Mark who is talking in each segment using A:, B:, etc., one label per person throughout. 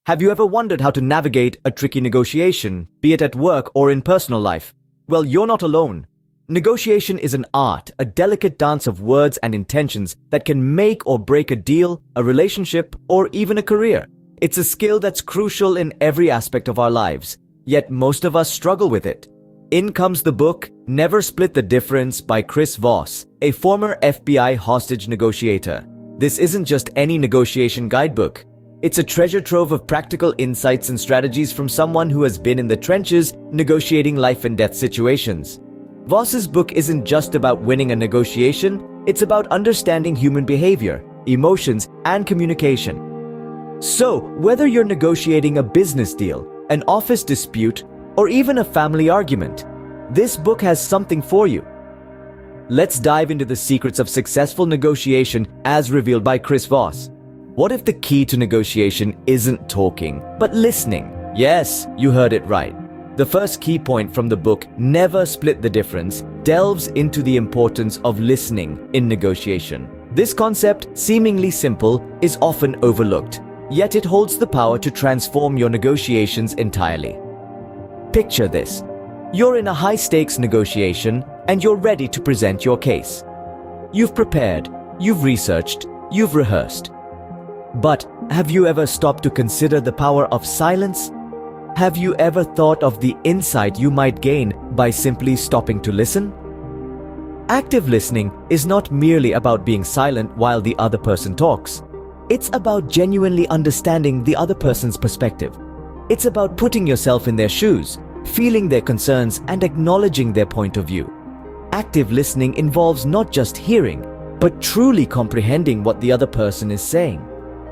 A: Have you ever wondered how to navigate a tricky negotiation, be it at work or in personal life? Well, you're not alone. Negotiation is an art, a delicate dance of words and intentions that can make or break a deal, a relationship, or even a career. It's a skill that's crucial in every aspect of our lives, yet most of us struggle with it. In comes the book, Never Split the Difference by Chris Voss, a former FBI hostage negotiator. This isn't just any negotiation guidebook. It's a treasure trove of practical insights and strategies from someone who has been in the trenches negotiating life and death situations. Voss's book isn't just about winning a negotiation, it's about understanding human behavior, emotions, and communication. So, whether you're negotiating a business deal, an office dispute, or even a family argument, this book has something for you. Let's dive into the secrets of successful negotiation as revealed by Chris Voss. What if the key to negotiation isn't talking, but listening? Yes, you heard it right. The first key point from the book, Never Split the Difference, delves into the importance of listening in negotiation. This concept, seemingly simple, is often overlooked, yet it holds the power to transform your negotiations entirely. Picture this. You're in a high-stakes negotiation, and you're ready to present your case. You've prepared, you've researched, you've rehearsed. But have you ever stopped to consider the power of silence? Have you ever thought of the insight you might gain by simply stopping to listen? Active listening is not merely about being silent while the other person talks. It's about genuinely understanding the other person's perspective. It's about putting yourself in their shoes, feeling their concerns, and acknowledging their point of view. Active listening involves not just hearing, but truly comprehending what the other person is saying.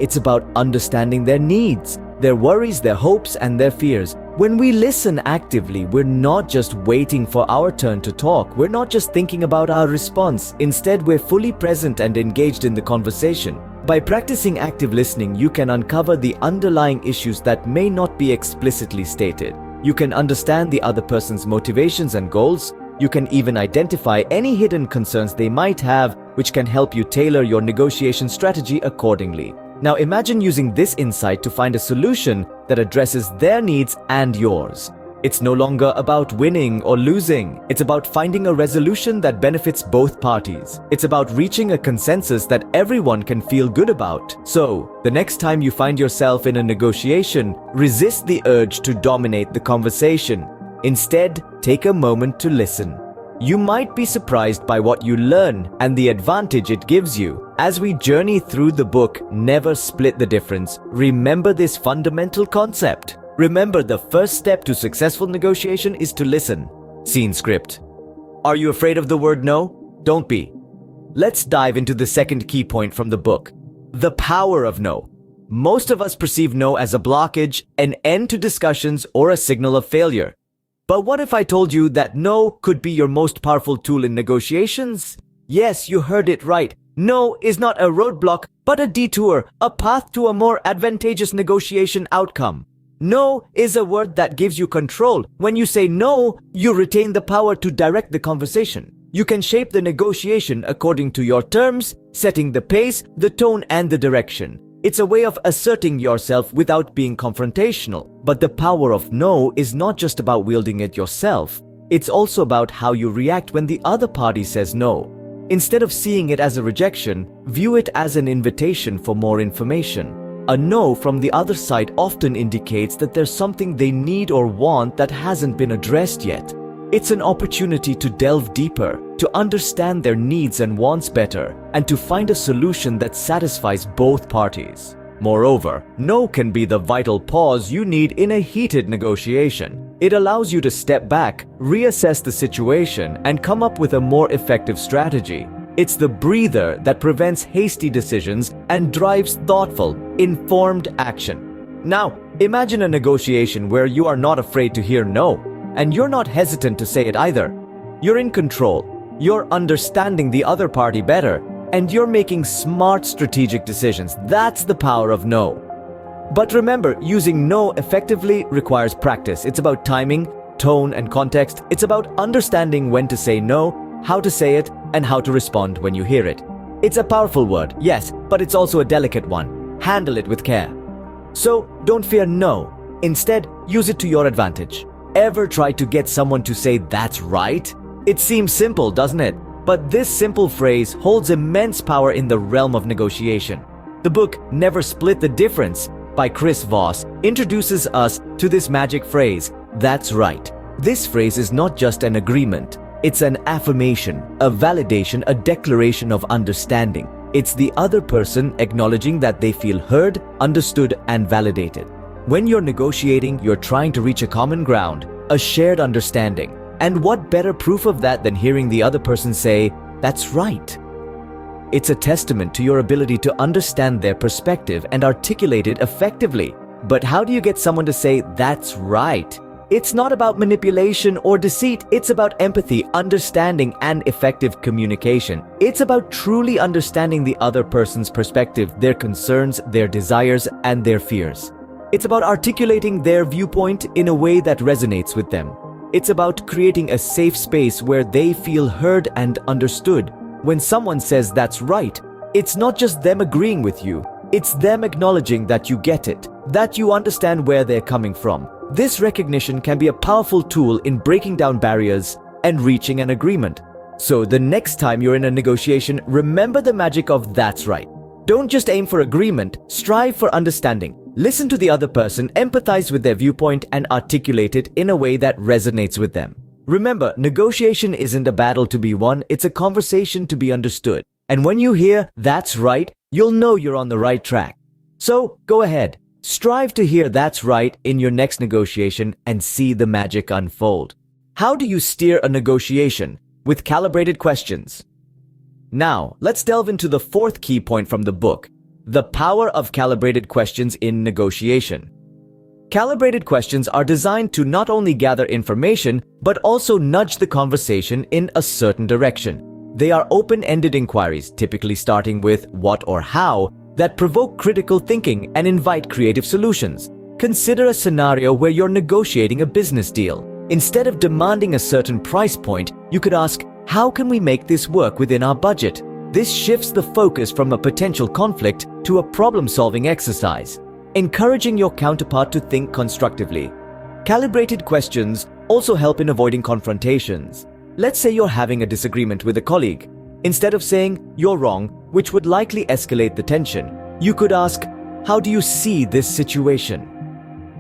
A: It's about understanding their needs, their worries, their hopes, and their fears. When we listen actively, we're not just waiting for our turn to talk. We're not just thinking about our response. Instead, we're fully present and engaged in the conversation. By practicing active listening, you can uncover the underlying issues that may not be explicitly stated. You can understand the other person's motivations and goals. You can even identify any hidden concerns they might have, which can help you tailor your negotiation strategy accordingly. Now imagine using this insight to find a solution that addresses their needs and yours. It's no longer about winning or losing. It's about finding a resolution that benefits both parties. It's about reaching a consensus that everyone can feel good about. So, the next time you find yourself in a negotiation, resist the urge to dominate the conversation. Instead, take a moment to listen. You might be surprised by what you learn and the advantage it gives you. As we journey through the book, Never Split the Difference, remember this fundamental concept. Remember, the first step to successful negotiation is to listen. Scene script. Are you afraid of the word no? Don't be. Let's dive into the second key point from the book. The power of no. Most of us perceive no as a blockage, an end to discussions, or a signal of failure. But what if I told you that no could be your most powerful tool in negotiations? Yes, you heard it right. No is not a roadblock, but a detour, a path to a more advantageous negotiation outcome. No is a word that gives you control. When you say no, you retain the power to direct the conversation. You can shape the negotiation according to your terms, setting the pace, the tone, and the direction. It's a way of asserting yourself without being confrontational. But the power of no is not just about wielding it yourself. It's also about how you react when the other party says no. Instead of seeing it as a rejection, view it as an invitation for more information. A no from the other side often indicates that there's something they need or want that hasn't been addressed yet. It's an opportunity to delve deeper, to understand their needs and wants better, and to find a solution that satisfies both parties. Moreover, no can be the vital pause you need in a heated negotiation. It allows you to step back, reassess the situation, and come up with a more effective strategy. It's the breather that prevents hasty decisions and drives thoughtful, informed action. Now, imagine a negotiation where you are not afraid to hear no, and you're not hesitant to say it either. You're in control, you're understanding the other party better, and you're making smart strategic decisions. That's the power of no. But remember, using no effectively requires practice. It's about timing, tone, and context. It's about understanding when to say no, how to say it, and how to respond when you hear it. It's a powerful word, yes, but it's also a delicate one. Handle it with care. So don't fear no. Instead, use it to your advantage. Ever try to get someone to say that's right? It seems simple, doesn't it? But this simple phrase holds immense power in the realm of negotiation. The book Never Split the Difference by Chris Voss introduces us to this magic phrase, that's right. This phrase is not just an agreement. It's an affirmation, a validation, a declaration of understanding. It's the other person acknowledging that they feel heard, understood, and validated. When you're negotiating, you're trying to reach a common ground, a shared understanding. And what better proof of that than hearing the other person say, that's right? It's a testament to your ability to understand their perspective and articulate it effectively. But how do you get someone to say, that's right? It's not about manipulation or deceit. It's about empathy, understanding, and effective communication. It's about truly understanding the other person's perspective, their concerns, their desires, and their fears. It's about articulating their viewpoint in a way that resonates with them. It's about creating a safe space where they feel heard and understood. When someone says that's right, it's not just them agreeing with you. It's them acknowledging that you get it, that you understand where they're coming from. This recognition can be a powerful tool in breaking down barriers and reaching an agreement. So the next time you're in a negotiation, remember the magic of that's right. Don't just aim for agreement, strive for understanding. Listen to the other person, empathize with their viewpoint, and articulate it in a way that resonates with them. Remember, negotiation isn't a battle to be won, it's a conversation to be understood. And when you hear, that's right, you'll know you're on the right track. So, go ahead. Strive to hear that's right in your next negotiation and see the magic unfold. How do you steer a negotiation? With calibrated questions. Now, let's delve into the fourth key point from the book, the power of calibrated questions in negotiation. Calibrated questions are designed to not only gather information, but also nudge the conversation in a certain direction. They are open-ended inquiries, typically starting with what or how, that provoke critical thinking and invite creative solutions. Consider a scenario where you're negotiating a business deal. Instead of demanding a certain price point, you could ask, how can we make this work within our budget? This shifts the focus from a potential conflict to a problem-solving exercise, encouraging your counterpart to think constructively. Calibrated questions also help in avoiding confrontations. Let's say you're having a disagreement with a colleague. Instead of saying, you're wrong, which would likely escalate the tension, you could ask, how do you see this situation?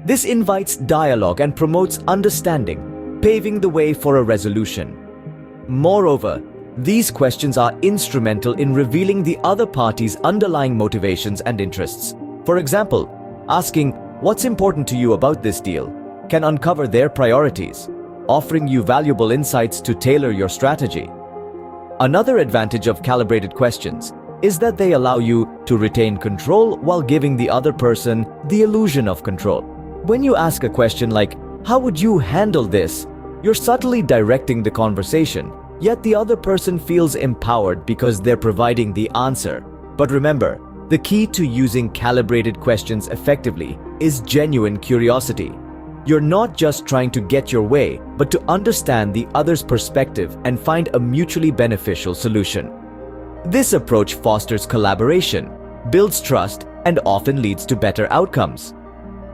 A: This invites dialogue and promotes understanding, paving the way for a resolution. Moreover, these questions are instrumental in revealing the other party's underlying motivations and interests. For example, asking, what's important to you about this deal, can uncover their priorities, offering you valuable insights to tailor your strategy. Another advantage of calibrated questions is that they allow you to retain control while giving the other person the illusion of control. When you ask a question like, how would you handle this? You're subtly directing the conversation, yet the other person feels empowered because they're providing the answer. But remember, the key to using calibrated questions effectively is genuine curiosity. You're not just trying to get your way, but to understand the other's perspective and find a mutually beneficial solution. This approach fosters collaboration, builds trust, and often leads to better outcomes.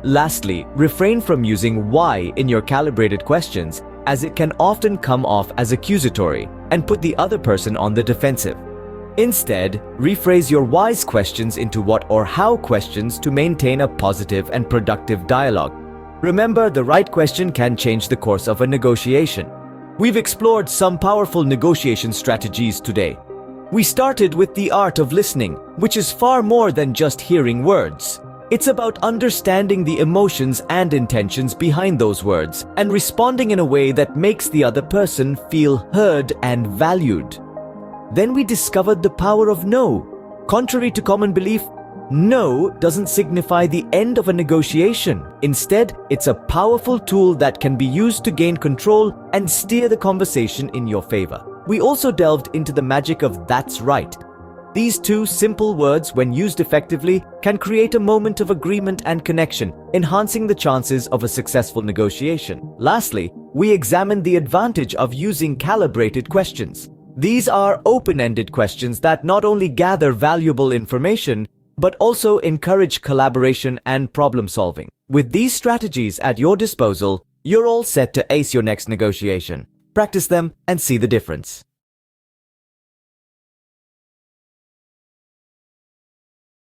A: Lastly, refrain from using why in your calibrated questions, as it can often come off as accusatory and put the other person on the defensive. Instead, rephrase your why's questions into what or how questions to maintain a positive and productive dialogue. Remember, the right question can change the course of a negotiation. We've explored some powerful negotiation strategies today. We started with the art of listening, which is far more than just hearing words. It's about understanding the emotions and intentions behind those words and responding in a way that makes the other person feel heard and valued. Then we discovered the power of no. Contrary to common belief, no doesn't signify the end of a negotiation. Instead, it's a powerful tool that can be used to gain control and steer the conversation in your favor. We also delved into the magic of that's right. These two simple words, when used effectively, can create a moment of agreement and connection, enhancing the chances of a successful negotiation. Lastly, we examined the advantage of using calibrated questions. These are open-ended questions that not only gather valuable information, but also encourage collaboration and problem solving. With these strategies at your disposal, you're all set to ace your next negotiation. Practice them and see the difference.